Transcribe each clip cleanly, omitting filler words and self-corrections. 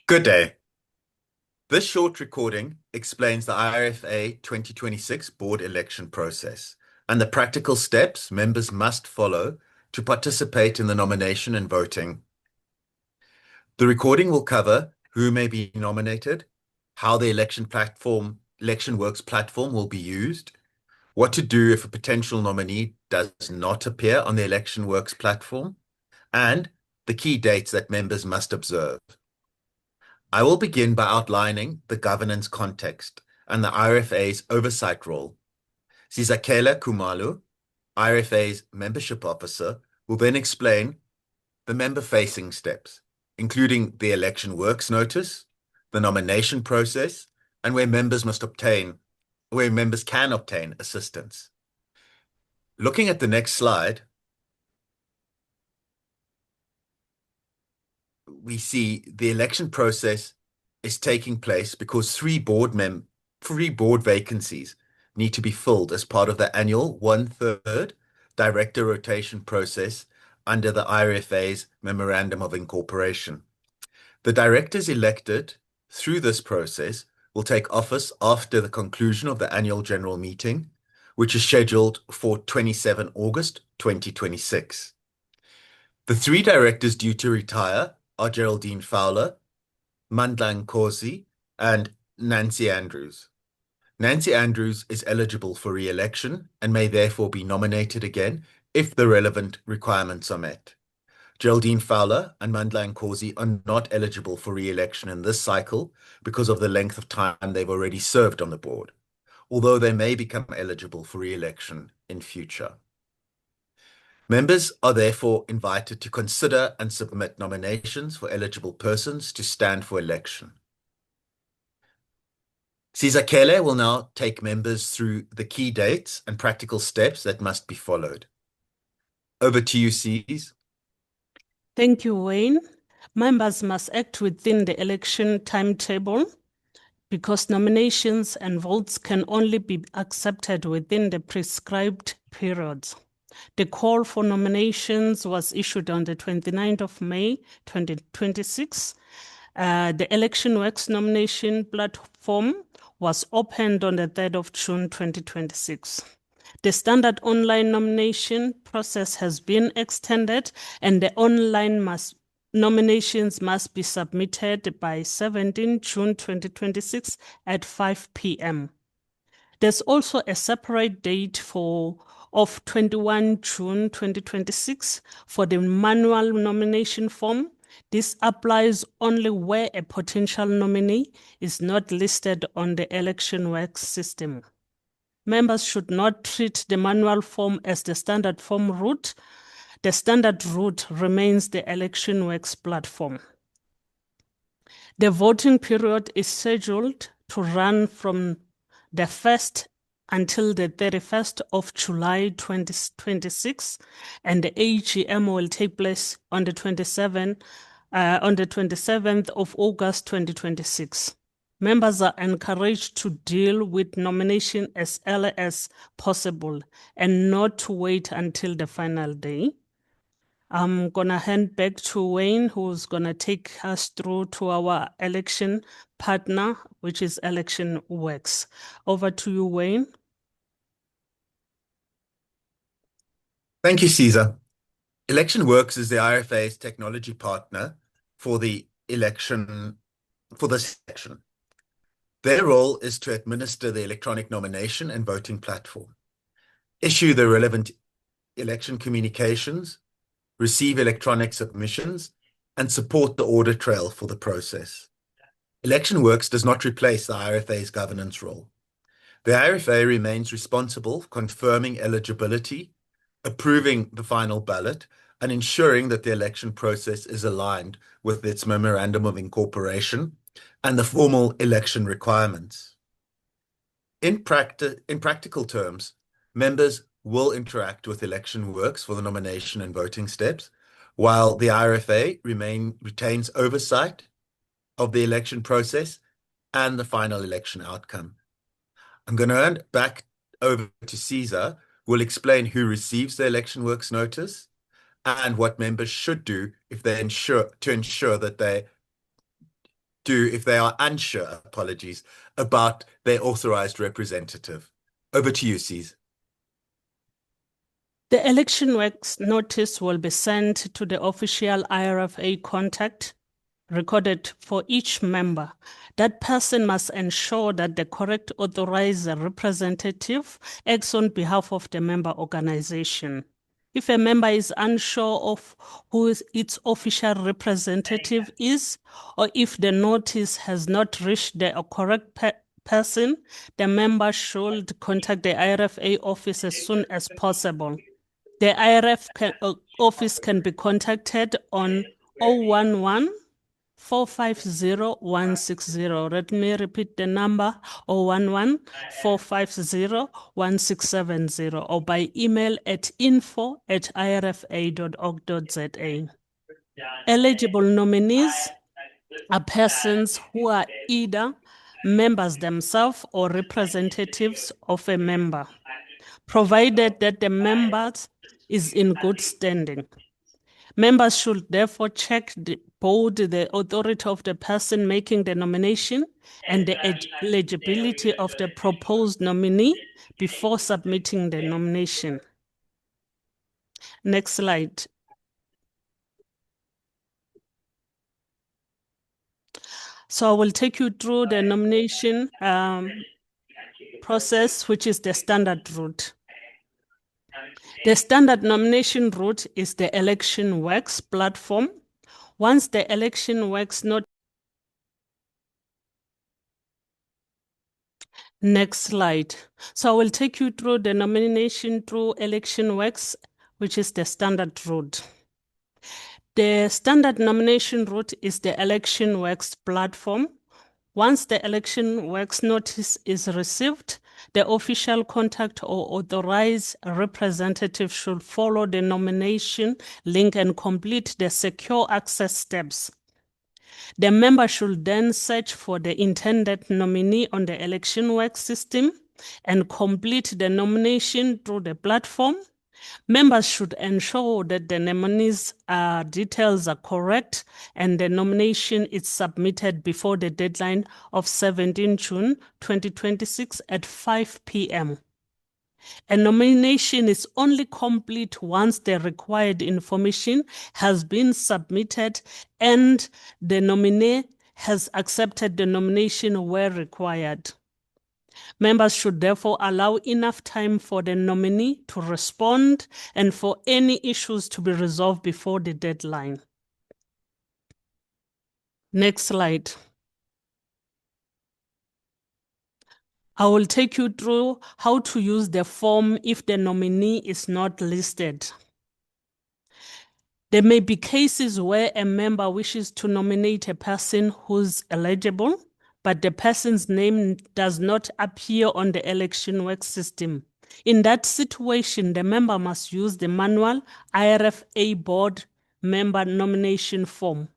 Good day. This short recording explains the IRFA 2026 board election process and the practical steps members must follow to participate in the nomination and voting. The recording will cover who may be nominated, how the ElectionWorx platform will be used, what to do if a potential nominee does not appear on the ElectionWorx platform, and the key dates that members must observe. I will begin by outlining the governance context and the IRFA's oversight role. Sizakela Kumalu, IRFA's membership officer, will then explain the member-facing steps, including the ElectionWorx notice, the nomination process, and where members can obtain assistance. Looking at the next slide, we see the election process is taking place because three board vacancies need to be filled as part of the annual 1/3 director rotation process under the IRFA's Memorandum of Incorporation. The directors elected through this process will take office after the conclusion of the annual general meeting, which is scheduled for 27 August 2026. The three directors due to retire are Geraldine Fowler, Mandla Nkosi, and Nancy Andrews. Nancy Andrews is eligible for re-election and may therefore be nominated again if the relevant requirements are met. Geraldine Fowler and Mandla Nkosi are not eligible for re-election in this cycle because of the length of time they've already served on the board, although they may become eligible for re-election in future. Members are therefore invited to consider and submit nominations for eligible persons to stand for election. Sizakele will now take members through the key dates and practical steps that must be followed. Over to you, Sis. Thank you, Wayne. Members must act within the election timetable because nominations and votes can only be accepted within the prescribed periods. The call for nominations was issued on the 29th of May, 2026. The ElectionWorx nomination platform was opened on the 3rd of June, 2026. The standard online nomination process has been extended and the online nominations must be submitted by 17 June 2026 at 5 p.m. There's also a separate date of 21 June 2026 for the manual nomination form. This applies only where a potential nominee is not listed on the ElectionWorx system. Members should not treat the manual form as the standard form route. The standard route remains the ElectionWorx platform. The voting period is scheduled to run from the 1st until the 31st of July 2026, and the AGM will take place on the 27th of August 2026. Members are encouraged to deal with nomination as early as possible and not to wait until the final day. I'm going to hand back to Wayne, who's going to take us through to our election partner, which is ElectionWorx. Over to you, Wayne. Thank you, Caesar. ElectionWorx is the IRFA's technology partner for this election. Their role is to administer the electronic nomination and voting platform, issue the relevant election communications, receive electronic submissions, and support the audit trail for the process. ElectionWorx does not replace the IRFA's governance role. The IRFA remains responsible for confirming eligibility, approving the final ballot, and ensuring that the election process is aligned with its Memorandum of Incorporation and the formal election requirements. In practical terms, members will interact with ElectionWorx for the nomination and voting steps, while the IRFA retains oversight of the election process and the final election outcome. I'm going to hand back over to Caesar, who will explain who receives the ElectionWorx notice and what members should do if they ensure that do if they are unsure, apologies, about their authorized representative. Over to you, C's. The ElectionWorx notice will be sent to the official IRFA contact recorded for each member. That person must ensure that the correct authorized representative acts on behalf of the member organization. If a member is unsure of who its official representative is, or if the notice has not reached the correct person, the member should contact the IRFA office as soon as possible. The office can be contacted on 011 450 160. Let me repeat the number: 011 450 1670, or by email at info@irfa.org.za. Eligible nominees are persons who are either members themselves or representatives of a member, provided that the member is in good standing. Members should therefore check both the authority of the person making the nomination and the eligibility of the proposed nominee before submitting the nomination. Next slide. So I will take you through the nomination process, which is the standard route. The standard nomination route is the ElectionWorx platform. Once the ElectionWorx notice. Next slide. So I will take you through the nomination through ElectionWorx, which is the standard route. The standard nomination route is the ElectionWorx platform. Once the ElectionWorx notice is received, the official contact or authorized representative should follow the nomination link and complete the secure access steps. The member should then search for the intended nominee on the ElectionWorx system and complete the nomination through the platform. Members should ensure that the nominee's details are correct and the nomination is submitted before the deadline of 17 June 2026 at 5 p.m. A nomination is only complete once the required information has been submitted and the nominee has accepted the nomination where required. Members should therefore allow enough time for the nominee to respond and for any issues to be resolved before the deadline. Next slide. I will take you through how to use the form if the nominee is not listed. There may be cases where a member wishes to nominate a person who's eligible, but the person's name does not appear on the ElectionWorx system. In that situation, the member must use the manual IRFA board member nomination form.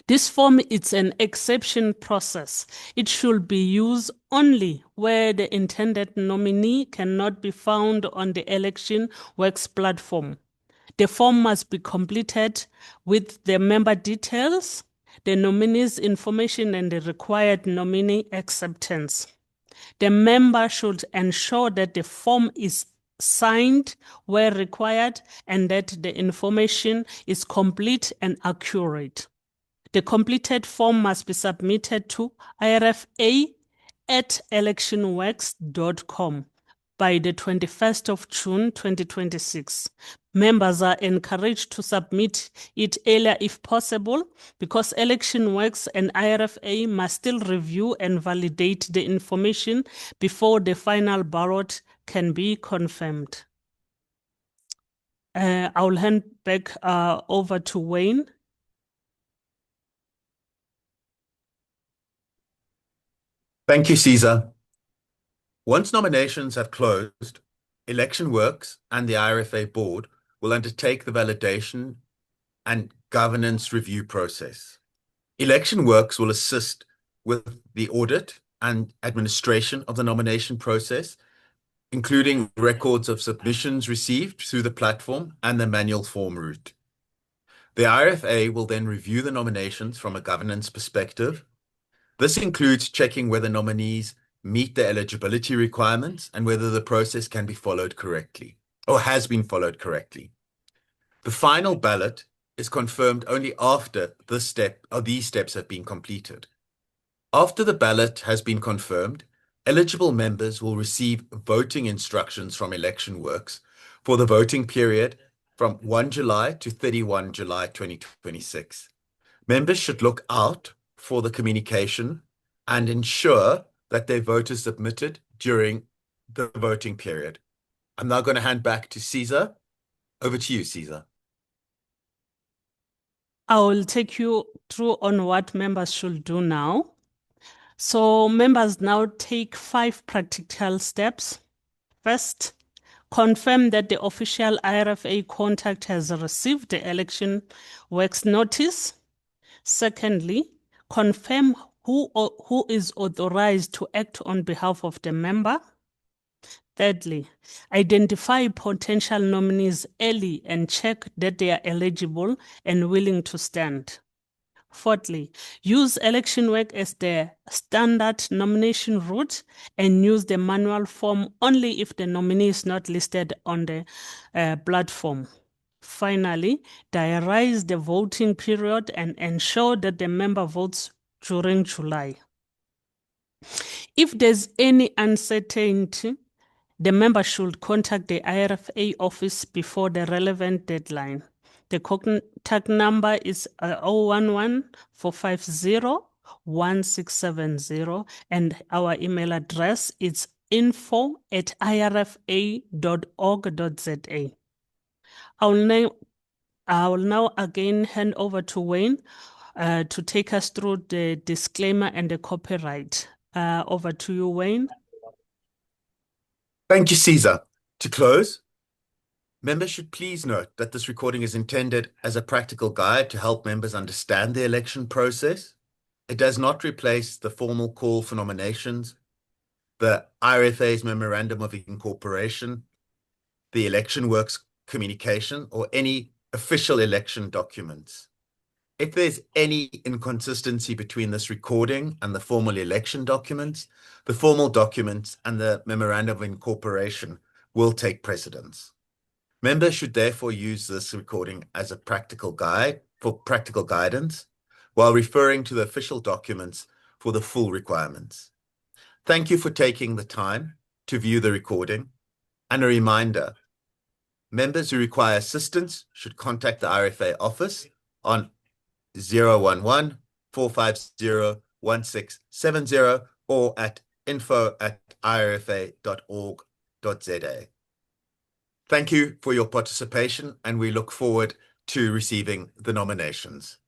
This form is an exception process. It should be used only where the intended nominee cannot be found on the ElectionWorx platform. The form must be completed with the member details, the nominee's information, and the required nominee acceptance. The member should ensure that the form is signed where required and that the information is complete and accurate. The completed form must be submitted to IRFA@electionworx.com by the 21st of June 2026. Members are encouraged to submit it earlier if possible because ElectionWorx and IRFA must still review and validate the information before the final ballot can be confirmed. I will hand back over to Wayne. Thank you, Caesar. Once nominations have closed, ElectionWorx and the IRFA board will undertake the validation and governance review process. ElectionWorx will assist with the audit and administration of the nomination process, including records of submissions received through the platform and the manual form route. The IRFA will then review the nominations from a governance perspective. This includes checking whether nominees meet the eligibility requirements and whether the process can be followed correctly or has been followed correctly. The final ballot is confirmed only after these steps have been completed. After the ballot has been confirmed, eligible members will receive voting instructions from ElectionWorx for the voting period from 1 July to 31 July 2026. Members should look out for the communication and ensure that their vote is submitted during the voting period. I'm now going to hand back to Caesar. Over to you, Caesar. I will take you through on what members should do now. So members now take 5 practical steps. First, confirm that the official IRFA contact has received the ElectionWorx notice. Secondly, confirm who is authorized to act on behalf of the member. Thirdly, identify potential nominees early and check that they are eligible and willing to stand. Fourthly, use ElectionWorx as the standard nomination route and use the manual form only if the nominee is not listed on the platform. Finally, diarize the voting period and ensure that the member votes during July. If there's any uncertainty, the member should contact the IRFA office before the relevant deadline. The contact number is 011-450-1670 and our email address is info@irfa.org.za. I will now again hand over to Wayne to take us through the disclaimer and the copyright. Over to you, Wayne. Thank you, Caesar. To close, members should please note that this recording is intended as a practical guide to help members understand the election process. It does not replace the formal call for nominations, the IRFA's Memorandum of Incorporation, the ElectionWorx communication, or any official election documents. If there's any inconsistency between this recording and the formal election documents, the formal documents and the Memorandum of Incorporation will take precedence. Members should therefore use this recording as a practical guide for practical guidance while referring to the official documents for the full requirements. Thank you for taking the time to view the recording. And a reminder, members who require assistance should contact the IRFA office on 011-450-1670 or at info@irfa.org.za. Thank you for your participation, and we look forward to receiving the nominations.